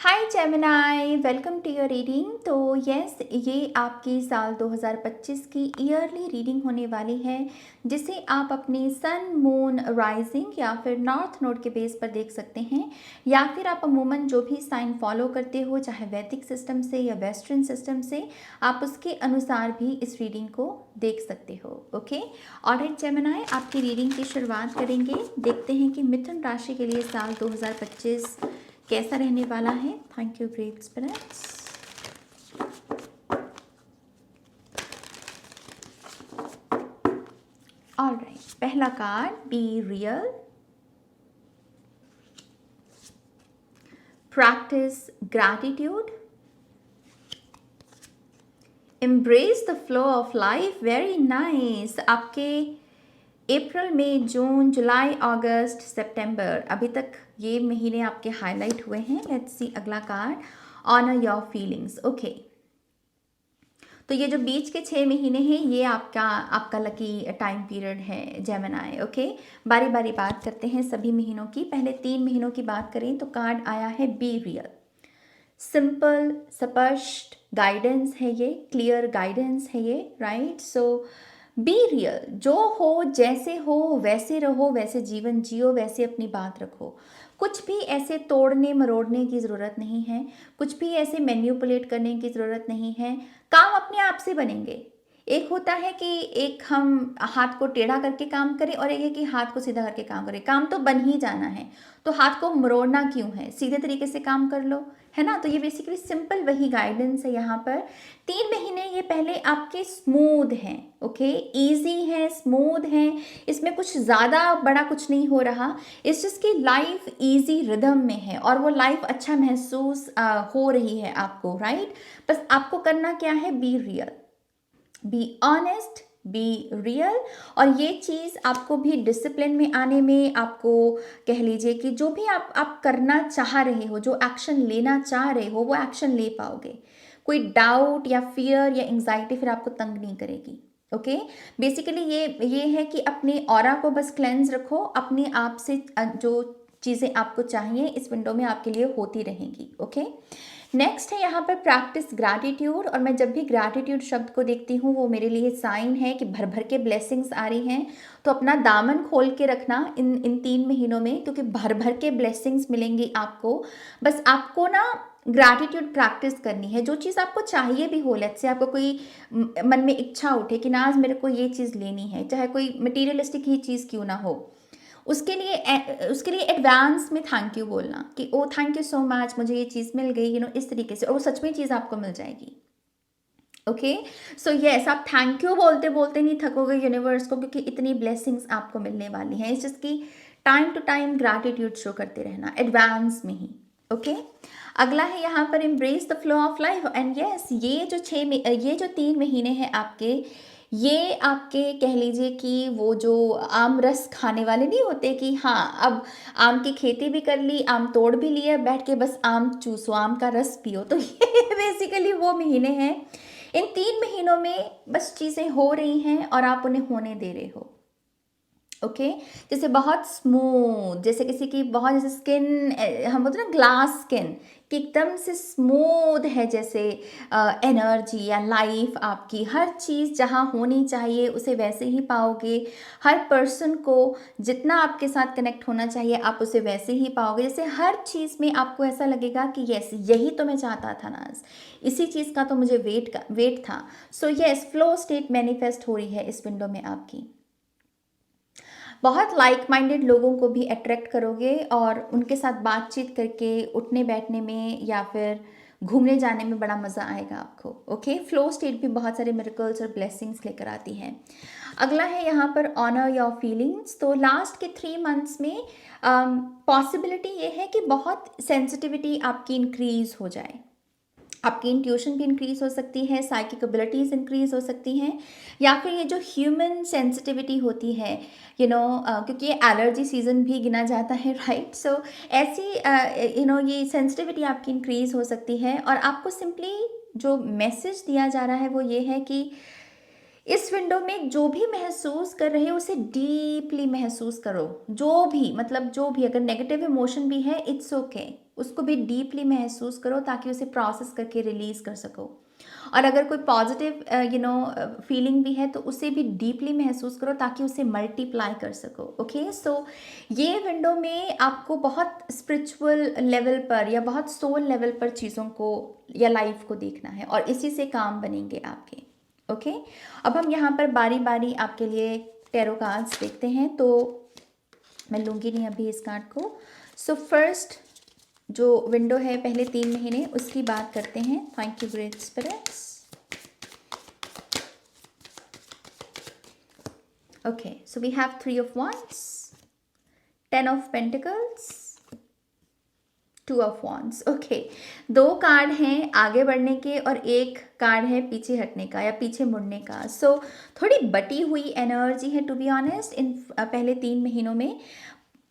Hi Gemini, welcome to your reading. तो yes, ये आपकी साल 2025 की ईयरली रीडिंग होने वाली है, जिसे आप अपने सन, मून, राइजिंग या फिर नॉर्थ नोड के बेस पर देख सकते हैं, या फिर आप अमूमन जो भी साइन फॉलो करते हो, चाहे वैदिक सिस्टम से या वेस्टर्न सिस्टम से, आप उसके अनुसार भी इस रीडिंग को देख सकते हो। ओके, ऑलराइट जेमिनाई, आपकी रीडिंग की शुरुआत करेंगे। देखते हैं कि मिथुन राशि के लिए साल 2025 कैसा रहने वाला है। Thank you great spirits. Alright, पहला card, be real, practice gratitude, embrace the flow of life. Very nice. आपके अप्रैल, मई, जून, जुलाई, अगस्त, सितंबर, अभी तक ये महीने आपके हाईलाइट हुए हैं। लेट्स सी अगला card, honour your feelings. Okay, तो ये जो बीच के 6 महीने हैं, ये आपका लकी टाइम पीरियड है जेमिनाई। ओके, बारी बारी बात करते हैं सभी महीनों की। पहले 3 महीनों की बात करें तो कार्ड आया है बी रियल। सिंपल, स्पष्ट गाइडेंस है ये, क्लियर गाइडेंस है ये, राइट। सो बी रियल, जो हो, जैसे हो वैसे रहो, वैसे जीवन जियो, वैसे अपनी बात रखो। कुछ भी ऐसे तोड़ने मरोड़ने की ज़रूरत नहीं है, कुछ भी ऐसे मैन्युपुलेट करने की ज़रूरत नहीं है। काम अपने आप से बनेंगे। एक होता है कि एक हम हाथ को टेढ़ा करके काम करें, और एक है कि हाथ को सीधा करके काम करें। काम तो बन ही जाना है, तो हाथ को मरोड़ना क्यों है, सीधे तरीके से काम कर लो, है ना। तो ये बेसिकली सिंपल वही गाइडेंस है यहाँ पर। 3 महीने ये पहले आपके स्मूथ हैं, ओके, इजी है, स्मूथ है। इसमें कुछ ज़्यादा बड़ा कुछ नहीं हो रहा। इस चीज़ की लाइफ इजी रिदम में है, और वो लाइफ अच्छा महसूस हो रही है आपको, राइट। बस आपको करना क्या है, be real, be honest, be real. और ये चीज़ आपको भी डिसिप्लिन में आने में, आपको कह लीजिए कि जो भी आप करना चाह रहे हो, जो एक्शन लेना चाह रहे हो, वो एक्शन ले पाओगे। कोई डाउट या फियर या एंग्जाइटी फिर आपको तंग नहीं करेगी। ओके, बेसिकली ये है कि अपने ऑरा को बस क्लेंज रखो, अपने आप से जो चीज़ें आपको चाहिए इस विंडो में आपके लिए होती रहेंगी। ओके, नेक्स्ट है यहाँ पर प्रैक्टिस ग्रैटिट्यूड। और मैं जब भी ग्रैटिट्यूड शब्द को देखती हूँ, वो मेरे लिए साइन है कि भर भर के ब्लेसिंग्स आ रही हैं। तो अपना दामन खोल के रखना इन 3 महीनों में, क्योंकि भर भर के ब्लेसिंग्स मिलेंगी आपको। बस आपको ना ग्रैटिट्यूड प्रैक्टिस करनी है। जो चीज़ आपको चाहिए भी हो, लेट्स से आपको कोई मन में इच्छा उठे कि ना आज मेरे को ये चीज़ लेनी है, चाहे कोई मटीरियलिस्टिक ही चीज़ क्यों ना हो, उसके लिए एडवांस में थैंक यू बोलना कि ओ थैंक यू सो मच, मुझे ये चीज़ मिल गई, इस तरीके से, और वो सच में चीज़ आपको मिल जाएगी। ओके, सो यस, आप थैंक यू बोलते बोलते नहीं थकोगे यूनिवर्स को, क्योंकि इतनी ब्लेसिंग्स आपको मिलने वाली हैं। इस चीज़ की time to time gratitude show करते रहना एडवांस में ही। ओके, अगला है यहाँ पर embrace the flow of life. And yes, ये जो 3 महीने हैं आपके, ये आपके कह लीजिए कि वो जो आम रस खाने वाले नहीं होते कि हाँ अब आम की खेती भी कर ली, आम तोड़ भी लिया, बैठ के बस आम चूसो, आम का रस पियो। तो ये बेसिकली वो महीने हैं। इन 3 महीनों में बस चीज़ें हो रही हैं और आप उन्हें होने दे रहे हो। ओके, जैसे बहुत स्मूथ, जैसे किसी की बहुत जैसे स्किन, हम बोलते हैं ना ग्लास स्किन, कि एकदम से स्मूथ है, जैसे एनर्जी या लाइफ आपकी, हर चीज़ जहाँ होनी चाहिए उसे वैसे ही पाओगे। हर पर्सन को जितना आपके साथ कनेक्ट होना चाहिए आप उसे वैसे ही पाओगे। जैसे हर चीज़ में आपको ऐसा लगेगा कि यस, यही तो मैं चाहता था ना, इसी चीज़ का तो मुझे वेट था। So yes, flow state manifest हो रही है इस विंडो में आपकी। बहुत लाइक माइंडेड लोगों को भी अट्रैक्ट करोगे, और उनके साथ बातचीत करके उठने बैठने में या फिर घूमने जाने में बड़ा मज़ा आएगा आपको। ओके, फ्लो स्टेट भी बहुत सारे मिरेकल्स और ब्लेसिंग्स लेकर आती है। अगला है यहाँ पर ऑनर योर फीलिंग्स। तो लास्ट के 3 मंथ्स में पॉसिबिलिटी ये है कि बहुत सेंसिटिविटी आपकी इंक्रीज हो जाए, आपकी इंट्यूशन भी इंक्रीज हो सकती है, साइकिक एबिलिटीज़ इंक्रीज हो सकती हैं, या फिर ये जो ह्यूमन सेंसिटिविटी होती है, क्योंकि ये एलर्जी सीजन भी गिना जाता है, राइट। सो ऐसी ये सेंसिटिविटी आपकी इंक्रीज हो सकती है। और आपको सिंपली जो मैसेज दिया जा रहा है वो ये है कि इस विंडो में जो भी महसूस कर रहे हो उसे डीपली महसूस करो। जो भी, मतलब जो भी, अगर नेगेटिव इमोशन भी है, इट्स ओके, उसको भी डीपली महसूस करो ताकि उसे प्रोसेस करके रिलीज़ कर सको। और अगर कोई पॉजिटिव फीलिंग भी है तो उसे भी डीपली महसूस करो ताकि उसे मल्टीप्लाई कर सको। ओके, सो ये विंडो में आपको बहुत स्पिरिचुअल लेवल पर या बहुत सोल लेवल पर चीज़ों को या लाइफ को देखना है और इसी से काम बनेंगे आपके। ओके, अब हम यहाँ पर बारी बारी आपके लिए टैरो कार्ड्स देखते हैं, तो मैं लूँगी नहीं अभी इस कार्ड को। सो फर्स्ट जो विंडो है पहले 3 महीने, उसकी बात करते हैं। Thank you great spirits. Okay, so we have 3 of Wands, 10 of Pentacles, 2 of Wands। Okay, 2 card हैं आगे बढ़ने के और 1 कार्ड है पीछे हटने का या पीछे मुड़ने का। सो थोड़ी बटी हुई एनर्जी है टू बी ऑनेस्ट इन पहले 3 महीनों में।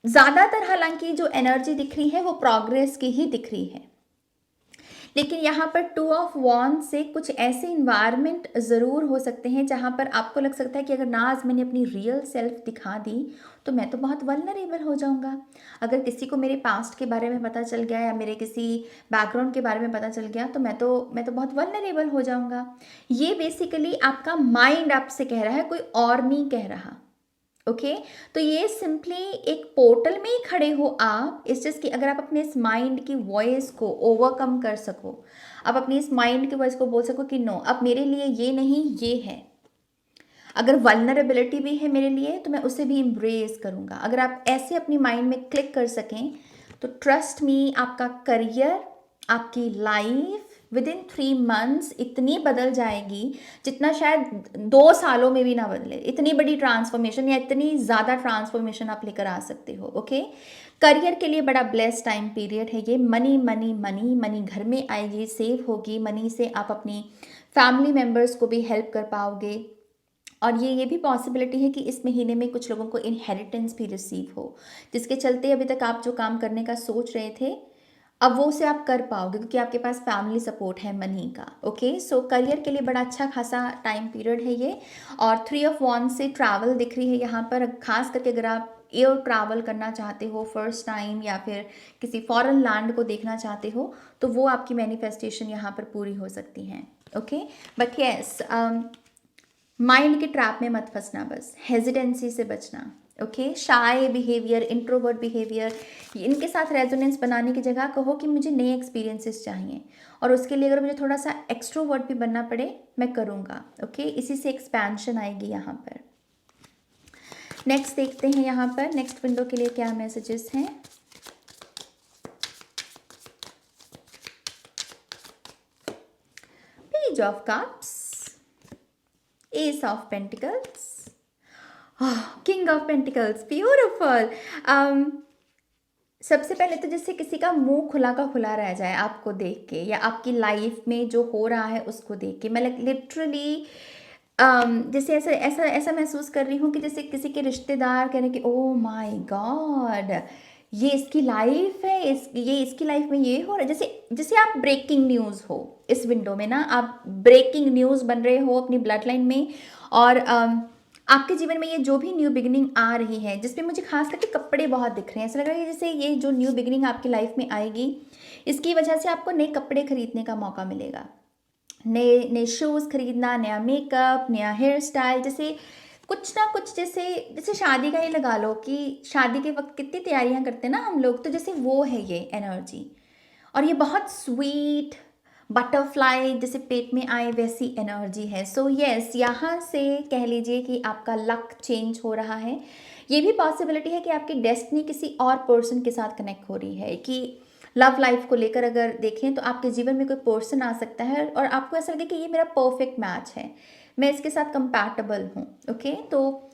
ज़्यादातर हालांकि जो एनर्जी दिख रही है वो प्रोग्रेस की ही दिख रही है, लेकिन यहाँ पर 2 of Wands से कुछ ऐसे इन्वायरमेंट ज़रूर हो सकते हैं जहाँ पर आपको लग सकता है कि अगर ना आज मैंने अपनी रियल सेल्फ दिखा दी तो मैं तो बहुत वल्नरेबल हो जाऊँगा। अगर किसी को मेरे पास्ट के बारे में पता चल गया या मेरे किसी बैकग्राउंड के बारे में पता चल गया तो मैं तो बहुत वल्नरेबल हो जाऊँगा। ये बेसिकली आपका माइंड आपसे कह रहा है, कोई और नहीं कह रहा। ओके, तो ये सिंपली एक पोर्टल में ही खड़े हो आप। इस जस्ट कि अगर आप अपने इस माइंड की वॉइस को ओवरकम कर सको, आप अपनी इस माइंड की वॉइस को बोल सको कि नो, अब मेरे लिए ये नहीं, ये है। अगर वल्नरेबिलिटी भी है मेरे लिए तो मैं उसे भी एम्ब्रेस करूँगा। अगर आप ऐसे अपनी माइंड में क्लिक कर सकें तो ट्रस्ट मी, आपका करियर, आपकी लाइफ विद इन 3 months इतनी बदल जाएगी जितना शायद 2 सालों में भी ना बदले। इतनी बड़ी ट्रांसफॉर्मेशन या इतनी ज़्यादा ट्रांसफॉर्मेशन आप लेकर आ सकते हो। ओके, करियर के लिए बड़ा ब्लेस्ड टाइम पीरियड है ये। मनी मनी मनी मनी घर में आएगी, सेव होगी। मनी से आप अपनी फैमिली मेम्बर्स को भी हेल्प कर पाओगे। और ये भी पॉसिबिलिटी है कि इस महीने में कुछ लोगों को इनहेरिटेंस भी रिसीव हो, जिसके चलते अभी तक आप जो काम करने का सोच रहे थे अब वो उसे आप कर पाओगे क्योंकि आपके पास फैमिली सपोर्ट है मनी का। ओके, सो करियर के लिए बड़ा अच्छा खासा टाइम पीरियड है ये। और 3 of Wands से ट्रैवल दिख रही है यहाँ पर, खास करके अगर आप एयर ट्रैवल करना चाहते हो फर्स्ट टाइम या फिर किसी फॉरेन लैंड को देखना चाहते हो तो वो आपकी मैनिफेस्टेशन यहाँ पर पूरी हो सकती हैं। ओके, बट येस, माइंड के ट्रैप में मत फंसना, बस हेजिटेंसी से बचना। ओके, शाय बिहेवियर, इंट्रोवर्ट बिहेवियर, इनके साथ रेजोनेंस बनाने की जगह कहो कि मुझे नए एक्सपीरियंसेस चाहिए और उसके लिए अगर मुझे थोड़ा सा एक्सट्रोवर्ट भी बनना पड़े मैं करूँगा। ओके, इसी से एक्सपेंशन आएगी यहाँ पर। नेक्स्ट देखते हैं यहाँ पर नेक्स्ट विंडो के लिए क्या मैसेजेस हैं। Page of cups, S of pentacles, king of pentacles, beautiful. सबसे पहले तो जैसे किसी का मुंह खुला का खुला रह जाए आपको देख के या आपकी लाइफ में जो हो रहा है उसको देख के। मैं लिटरली जैसे ऐसा ऐसा ऐसा महसूस कर रही हूँ कि जैसे किसी के रिश्तेदार कह रहे हैं कि ओ माय गॉड, ये इसकी लाइफ है, ये इसकी लाइफ में ये हो रहा है। जैसे जैसे आप ब्रेकिंग न्यूज़ हो इस विंडो में ना, आप ब्रेकिंग न्यूज़ बन रहे हो अपनी ब्लड लाइन में। और आपके जीवन में ये जो भी न्यू बिगिनिंग आ रही है, जिसमें मुझे खास करके कपड़े बहुत दिख रहे हैं, ऐसा लग रहा है जैसे ये जो न्यू बिगिनिंग आपकी लाइफ में आएगी इसकी वजह से आपको नए कपड़े खरीदने का मौका मिलेगा। नए नए शूज़ खरीदना, नया मेकअप, नया हेयर स्टाइल, जैसे कुछ ना कुछ, जैसे जैसे शादी का ही लगा लो कि शादी के वक्त कितनी तैयारियां करते हैं ना हम लोग, तो जैसे वो है ये एनर्जी। और ये बहुत स्वीट बटरफ्लाई जैसे पेट में आए वैसी एनर्जी है। सो यस, यहाँ से कह लीजिए कि आपका लक चेंज हो रहा है। ये भी पॉसिबिलिटी है कि आपकी डेस्टिनी किसी और पर्सन के साथ कनेक्ट हो रही है। कि लव लाइफ को लेकर अगर देखें तो आपके जीवन में कोई पर्सन आ सकता है और आपको ऐसा लगे कि ये मेरा परफेक्ट मैच है, मैं इसके साथ कंपैटिबल हूँ। ओके, तो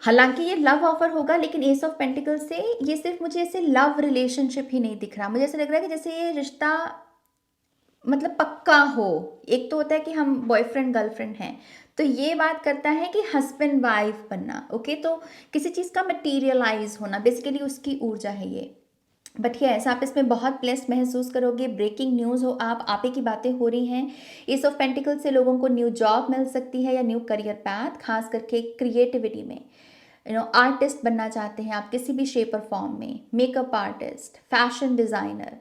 हालांकि ये लव ऑफर होगा, लेकिन एस ऑफ पेंटिकल से ये सिर्फ मुझे ऐसे लव रिलेशनशिप ही नहीं दिख रहा, मुझे ऐसा लग रहा है कि जैसे ये रिश्ता मतलब पक्का हो। एक तो होता है कि हम बॉयफ्रेंड गर्लफ्रेंड हैं, तो ये बात करता है कि हस्बैंड वाइफ बनना। ओके, तो किसी चीज़ का मटीरियलाइज होना, बेसिकली उसकी ऊर्जा है ये। बट यस, आप इसमें बहुत ब्लेस्ड महसूस करोगे। ब्रेकिंग न्यूज़ हो, आप ही की बातें हो रही हैं। एस ऑफ पेंटिकल से लोगों को न्यू जॉब मिल सकती है या न्यू करियर पाथ, खास करके क्रिएटिविटी में। आर्टिस्ट बनना चाहते हैं आप किसी भी शेप और फॉर्म में, मेकअप आर्टिस्ट, फैशन डिज़ाइनर,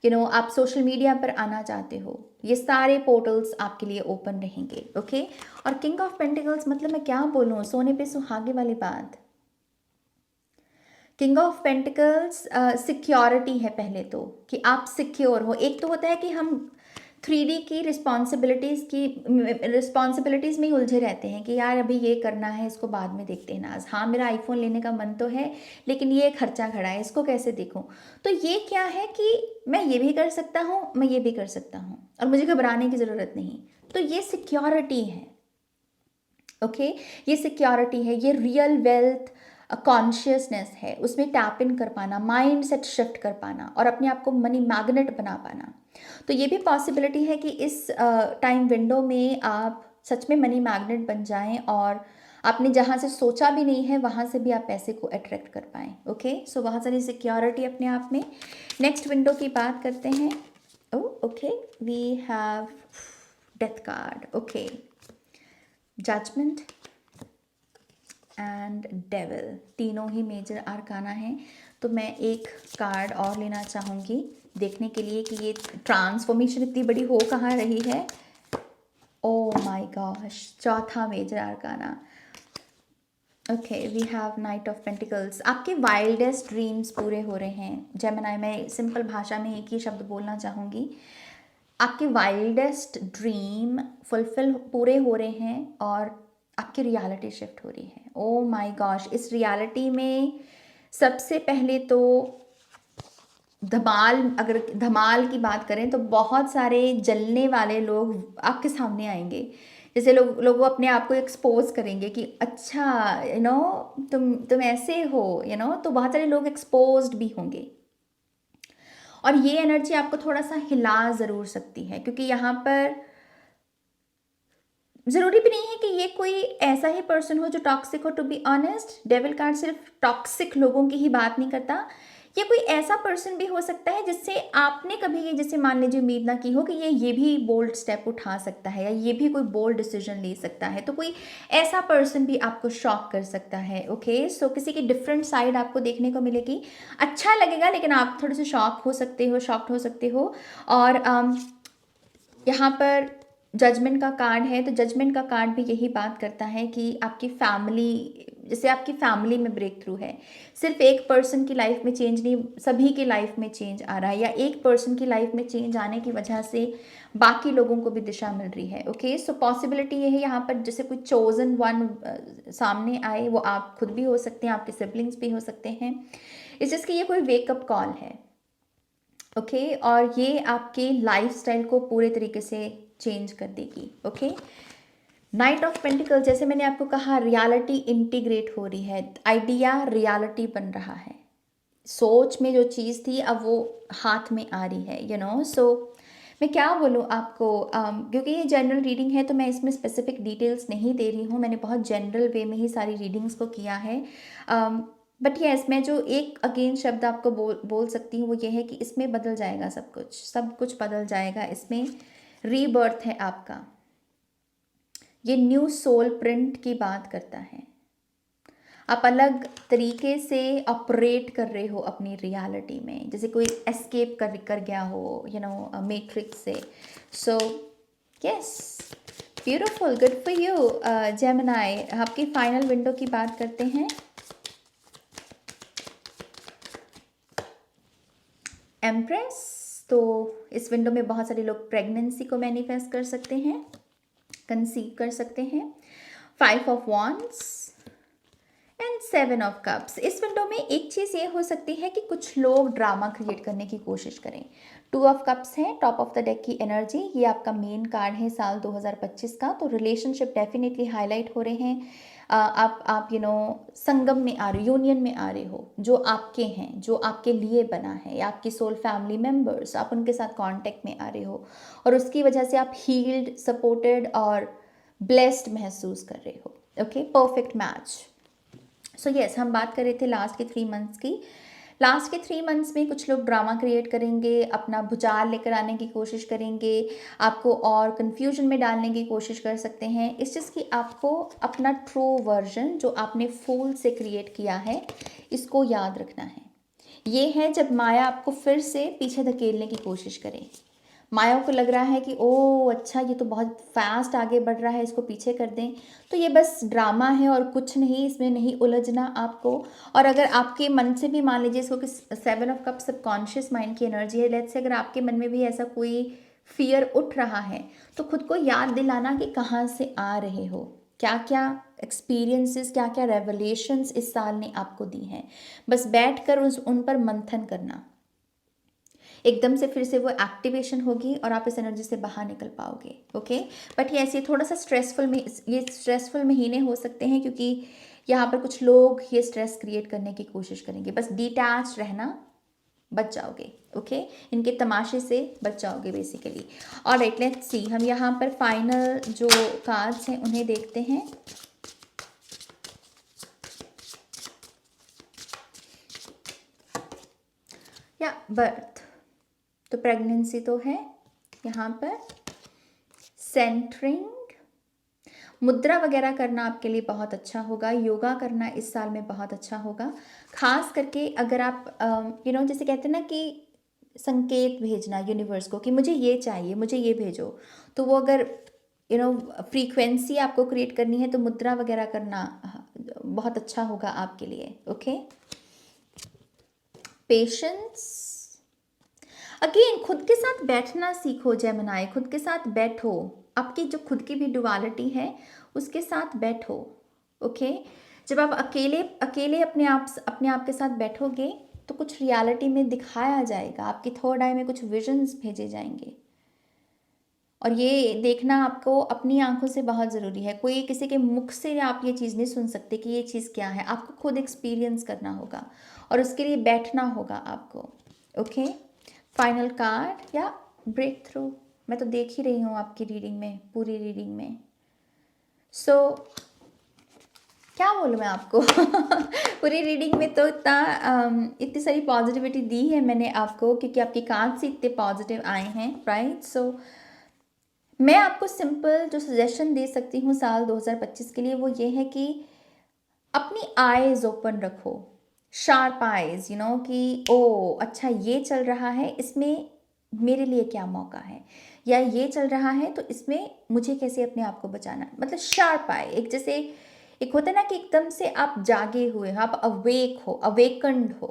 आप सोशल मीडिया पर आना चाहते हो, ये सारे पोर्टल्स आपके लिए ओपन रहेंगे। ओके, और किंग ऑफ पेंटिकल्स मतलब मैं क्या बोलूँ, सोने पे सुहागे वाली बात। किंग ऑफ पेंटिकल्स सिक्योरिटी है पहले तो, कि आप सिक्योर हो। एक तो होता है कि हम 3D की रिस्पॉन्सिबिलिटीज़ में ही उलझे रहते हैं कि यार अभी ये करना है, इसको बाद में देखते हैं नाज, हाँ मेरा आईफोन लेने का मन तो है लेकिन ये खर्चा खड़ा है, इसको कैसे देखूं। तो ये क्या है कि मैं ये भी कर सकता हूँ, मैं ये भी कर सकता हूँ, और मुझे घबराने की ज़रूरत नहीं। तो ये सिक्योरिटी है। ओके, ये सिक्योरिटी है, ये रियल वेल्थ कॉन्शियसनेस है, उसमें टैप इन कर पाना, माइंड सेट शिफ्ट कर पाना और अपने आप को मनी मैग्नेट बना पाना। तो ये भी पॉसिबिलिटी है कि इस टाइम विंडो में आप सच में मनी मैग्नेट बन जाएं और आपने जहाँ से सोचा भी नहीं है वहाँ से भी आप पैसे को अट्रैक्ट कर पाएँ। ओके, सो बहुत सारी सिक्योरिटी अपने आप में। नेक्स्ट विंडो की बात करते हैं। Okay, we have death card. Okay, judgement and devil, तीनों ही मेजर आर्काना हैं। तो मैं एक कार्ड और लेना चाहूँगी देखने के लिए कि ये ट्रांसफॉर्मेशन इतनी बड़ी हो कहाँ रही है। ओ माय गॉश, चौथा major arcana. Okay, we have knight of pentacles. आपके वाइल्डेस्ट ड्रीम्स पूरे हो रहे हैं जेमिनी। मैं सिंपल भाषा में एक ही शब्द बोलना चाहूँगी, आपके वाइल्डेस्ट ड्रीम फुलफिल पूरे हो रहे हैं और आपकी रियलिटी शिफ्ट हो रही है। ओ माय गॉश, इस रियलिटी में सबसे पहले तो धमाल, अगर धमाल की बात करें तो बहुत सारे जलने वाले लोग आपके सामने आएंगे। जैसे लोग अपने आप को एक्सपोज करेंगे कि अच्छा तुम ऐसे हो, तो बहुत सारे लोग एक्सपोज्ड भी होंगे। और ये एनर्जी आपको थोड़ा सा हिला ज़रूर सकती है, क्योंकि यहाँ पर ज़रूरी भी नहीं है कि ये कोई ऐसा ही पर्सन हो जो टॉक्सिक हो। To be honest, devil card सिर्फ टॉक्सिक लोगों की ही बात नहीं करता। ये कोई ऐसा पर्सन भी हो सकता है जिससे आपने कभी ये, जैसे मान लीजिए, उम्मीद ना की हो कि ये भी बोल्ड स्टेप उठा सकता है या ये भी कोई बोल्ड डिसीजन ले सकता है। तो कोई ऐसा पर्सन भी आपको शॉक कर सकता है। ओके, सो किसी की डिफरेंट साइड आपको देखने को मिलेगी, अच्छा लगेगा, लेकिन आप थोड़े से शॉक्ड हो सकते हो। और यहाँ पर जजमेंट का कार्ड है, तो जजमेंट का कार्ड भी यही बात करता है कि आपकी फैमिली, जैसे आपकी फैमिली में ब्रेक थ्रू है। सिर्फ एक पर्सन की लाइफ में चेंज नहीं, सभी की लाइफ में चेंज आ रहा है, या एक पर्सन की लाइफ में चेंज आने की वजह से बाकी लोगों को भी दिशा मिल रही है। ओके, सो पॉसिबिलिटी ये है यहाँ पर, जैसे कोई चोजन वन सामने आए, वो आप खुद भी हो सकते हैं, आपके सिबलिंग्स भी हो सकते हैं। इस चीज़ की ये कोई वेकअप कॉल है। ओके, और ये आपके लाइफस्टाइल को पूरे तरीके से चेंज कर देगी। ओके, नाइट ऑफ पेंटिकल, जैसे मैंने आपको कहा, रियलिटी इंटीग्रेट हो रही है, आइडिया रियलिटी बन रहा है। सोच में जो चीज़ थी अब वो हाथ में आ रही है। सो मैं क्या बोलूँ आपको, क्योंकि ये जनरल रीडिंग है तो मैं इसमें स्पेसिफिक डिटेल्स नहीं दे रही हूँ। मैंने बहुत जनरल वे में ही सारी रीडिंग्स को किया है। बट यस, मैं जो एक अगेन शब्द आपको बोल सकती हूँ वो ये है कि इसमें बदल जाएगा सब कुछ बदल जाएगा। इसमें रीबर्थ है आपका। ये न्यू सोल प्रिंट की बात करता है। आप अलग तरीके से ऑपरेट कर रहे हो अपनी रियलिटी में, जैसे कोई एस्केप कर गया हो मैट्रिक्स से। So yes, beautiful, good for you Gemini. आपकी फाइनल विंडो की बात करते हैं। एम्प्रेस, तो इस विंडो में बहुत सारे लोग प्रेगनेंसी को मैनिफेस्ट कर सकते हैं, कंसीव कर सकते हैं। 5 of wands and 7 of cups. इस विंडो में एक चीज़ ये हो सकती है कि कुछ लोग ड्रामा क्रिएट करने की कोशिश करें। 2 ऑफ कप्स है टॉप ऑफ द डेक की एनर्जी, ये आपका मेन कार्ड है साल 2025 का। तो रिलेशनशिप डेफिनेटली हाईलाइट हो रहे हैं। आप संगम में आ रहे हो, यूनियन में आ रहे हो, जो आपके हैं, जो आपके लिए बना है, या आपकी सोल फैमिली मेम्बर्स, आप उनके साथ कांटेक्ट में आ रहे हो और उसकी वजह से आप हील्ड, सपोर्टेड और ब्लेस्ड महसूस कर रहे हो। Okay, perfect match. So yes, हम बात कर रहे थे लास्ट के 3 मंथ्स की। लास्ट के 3 मंथ्स में कुछ लोग ड्रामा क्रिएट करेंगे, अपना भुचाल लेकर आने की कोशिश करेंगे, आपको और कन्फ्यूजन में डालने की कोशिश कर सकते हैं। इस चीज़ की आपको अपना ट्रू वर्जन जो आपने फूल से क्रिएट किया है, इसको याद रखना है। ये है जब माया आपको फिर से पीछे धकेलने की कोशिश करे। माया को लग रहा है कि ओ अच्छा, ये तो बहुत फास्ट आगे बढ़ रहा है, इसको पीछे कर दें। तो ये बस ड्रामा है और कुछ नहीं, इसमें नहीं उलझना आपको। और अगर आपके मन से भी मान लीजिए इसको कि 7 ऑफ कप सबकॉन्शियस माइंड की एनर्जी है, लेट्स से अगर आपके मन में भी ऐसा कोई फियर उठ रहा है, तो खुद को याद दिलाना कि कहाँ से आ रहे हो, क्या क्या एक्सपीरियंसेस, क्या क्या रेवलेशंस इस साल ने आपको दी हैं। बस बैठ कर उन पर मंथन करना, एकदम से फिर से वो एक्टिवेशन होगी और आप इस एनर्जी से बाहर निकल पाओगे। ओके, बट ये ऐसे थोड़ा सा स्ट्रेसफुल में, ये स्ट्रेसफुल महीने हो सकते हैं क्योंकि यहाँ पर कुछ लोग ये स्ट्रेस क्रिएट करने की कोशिश करेंगे। बस डिटैच रहना, बच जाओगे। ओके, इनके तमाशे से बच जाओगे बेसिकली। और राइट, लेट्स सी, हम यहाँ पर फाइनल जो कार्ड्स हैं उन्हें देखते हैं। या बर्थ, तो प्रेगनेंसी तो है यहाँ पर। सेंटरिंग, मुद्रा वगैरह करना आपके लिए बहुत अच्छा होगा। योगा करना इस साल में बहुत अच्छा होगा, खास करके अगर आप जैसे कहते हैं ना कि संकेत भेजना यूनिवर्स को कि मुझे ये चाहिए, मुझे ये भेजो। तो वो अगर फ्रीक्वेंसी आपको क्रिएट करनी है तो मुद्रा वगैरह करना बहुत अच्छा होगा आपके लिए। ओके, पेशेंस, अगेन खुद के साथ बैठना सीखो जेमिनाई, खुद के साथ बैठो, आपकी जो खुद की भी डुअलिटी है उसके साथ बैठो। ओके, जब आप अकेले अकेले अपने आप के साथ बैठोगे तो कुछ रियलिटी में दिखाया जाएगा, आपकी थर्ड आई में कुछ विजन्स भेजे जाएंगे। और ये देखना आपको अपनी आंखों से बहुत ज़रूरी है। कोई किसी के मुख से आप ये चीज़ नहीं सुन सकते कि ये चीज़ क्या है, आपको खुद एक्सपीरियंस करना होगा और उसके लिए बैठना होगा आपको। ओके, फाइनल कार्ड या ब्रेक थ्रू, मैं तो देख ही रही हूँ आपकी रीडिंग में, पूरी रीडिंग में। सो क्या बोलूँ मैं आपको पूरी रीडिंग में तो इतनी सारी पॉजिटिविटी दी है मैंने आपको, क्योंकि आपके कार्ड से इतने पॉजिटिव आए हैं, राइट। सो मैं आपको सिंपल जो सजेशन दे सकती हूँ साल 2025 के लिए वो ये है कि अपनी आईज ओपन रखो, शार्प आईज, कि ओ अच्छा ये चल रहा है, इसमें मेरे लिए क्या मौका है, या ये चल रहा है तो इसमें मुझे कैसे अपने आप को बचाना। मतलब शार्प आई, एक जैसे एक होता है ना कि एकदम से आप जागे हुए हो, आप अवेक हो, अवेकंड हो।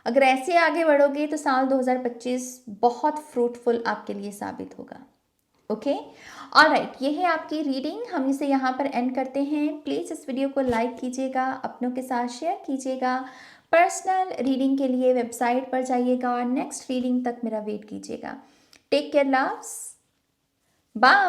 अगर ऐसे आगे बढ़ोगे तो साल 2025 बहुत फ्रूटफुल आपके लिए साबित होगा। ओके, ऑलराइट, ये है आपकी रीडिंग, हम इसे यहाँ पर एंड करते हैं। प्लीज़ इस वीडियो को लाइक कीजिएगा, अपनों के साथ शेयर कीजिएगा। पर्सनल रीडिंग के लिए वेबसाइट पर जाइएगा और नेक्स्ट रीडिंग तक मेरा वेट कीजिएगा। Take care, loves, bye.